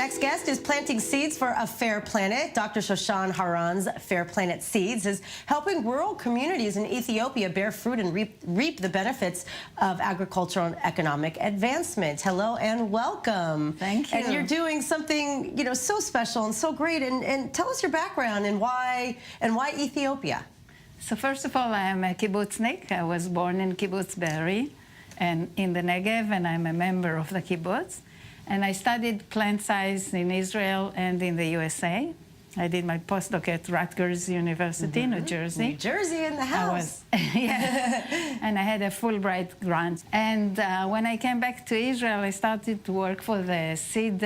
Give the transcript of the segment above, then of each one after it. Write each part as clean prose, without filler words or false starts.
next guest is planting seeds for a fair planet. Dr. Shoshana Haran's Fair Planet Seeds is helping rural communities in Ethiopia bear fruit and reap the benefits of agricultural and economic advancement. Hello and welcome. Thank you. And you're doing something, so special and so great. And tell us your background and why Ethiopia. So first of all, I am a kibbutznik. I was born in Kibbutz Be'eri and in the Negev, and I'm a member of the kibbutz. And I studied plant science in Israel and in the USA. I did my postdoc at Rutgers University, New Jersey. New Jersey in the house. Yeah. And I had a Fulbright grant. And when I came back to Israel, I started to work for the seed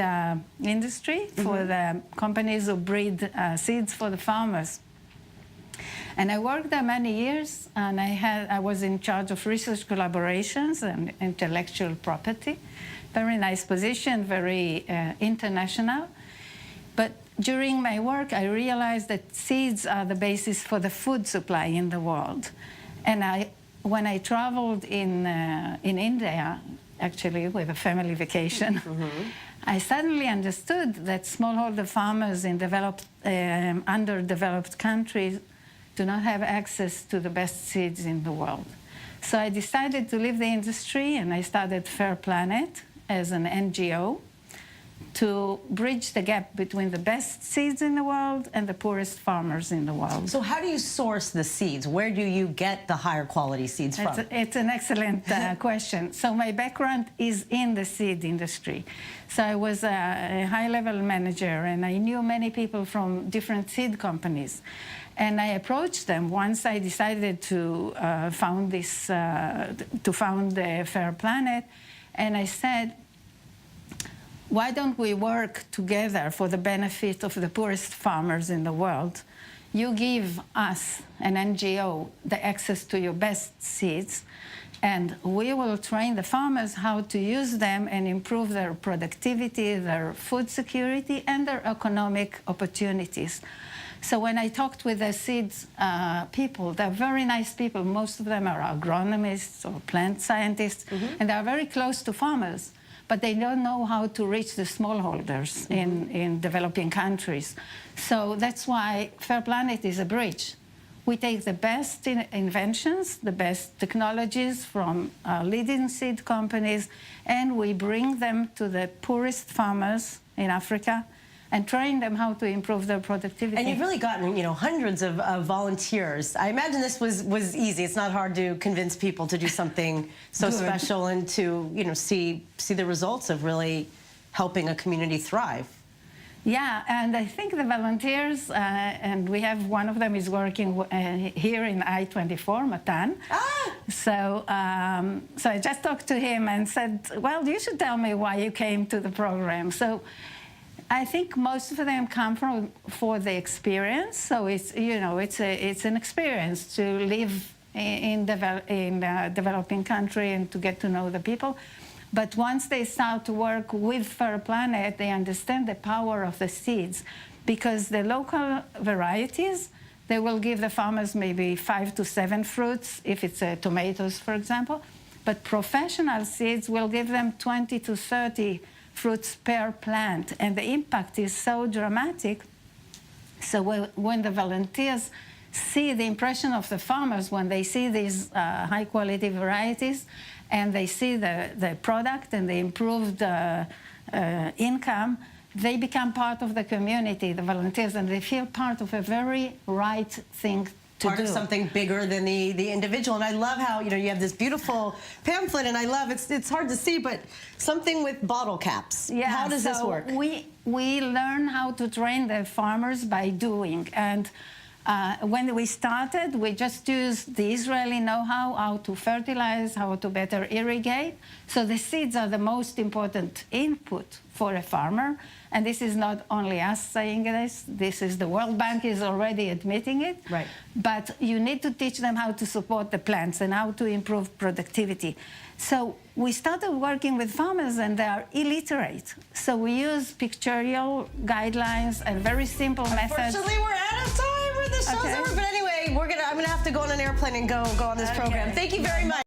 industry, for the companies who breed seeds for the farmers. And I worked there many years, and I was in charge of research collaborations and intellectual property. Very nice position, very international. But during my work, I realized that seeds are the basis for the food supply in the world. And when I traveled in India, actually with a family vacation, I suddenly understood that smallholder farmers in underdeveloped countries do not have access to the best seeds in the world. So I decided to leave the industry, and I started Fair Planet as an NGO to bridge the gap between the best seeds in the world and the poorest farmers in the world. So how do you source the seeds? Where do you get the higher quality seeds from? It's an excellent question. So my background is in the seed industry. So I was a high-level manager, and I knew many people from different seed companies. And I approached them once I decided to found the Fair Planet, and I said, why don't we work together for the benefit of the poorest farmers in the world? You give us, an NGO, the access to your best seeds, and we will train the farmers how to use them and improve their productivity, their food security, and their economic opportunities. So when I talked with the seeds people, they're very nice people. Most of them are agronomists or plant scientists, and they're very close to farmers, but they don't know how to reach the smallholders in developing countries. So that's why Fair Planet is a bridge. We take the best inventions, the best technologies from leading seed companies, and we bring them to the poorest farmers in Africa and train them how to improve their productivity. And you've really gotten, hundreds of volunteers. I imagine this was easy. It's not hard to convince people to do something so special and to, see the results of really helping a community thrive. Yeah, and I think the volunteers, and we have one of them is working here in I24, Matan. So I just talked to him and said, well, you should tell me why you came to the program. So I think most of them come for the experience. So it's it's an experience to live in developing country and to get to know the people. But once they start to work with Fair Planet, they understand the power of the seeds, because the local varieties, they will give the farmers maybe 5 to 7 fruits if it's tomatoes, for example. But professional seeds will give them 20 to 30 fruits per plant, and the impact is so dramatic. So when the volunteers see the impression of the farmers, when they see these high-quality varieties, and they see the product and the improved income, they become part of the community, the volunteers, and they feel part of a very right thing to part do. Of something bigger than the individual. And I love how you have this beautiful pamphlet, and I love it's hard to see, but something with bottle caps. Yeah, how does this work? We learn how to train the farmers by doing, and when we started, we just used the Israeli know-how, how to fertilize, how to better irrigate. So the seeds are the most important input for a farmer. And this is not only us saying this. This is the World Bank is already admitting it. Right. But you need to teach them how to support the plants and how to improve productivity. So we started working with farmers, and they are illiterate. So we use pictorial guidelines and very simple methods. Unfortunately, we're out of time. The show's over. But anyway, I'm gonna have to go on an airplane and go on this program. Thank you very much.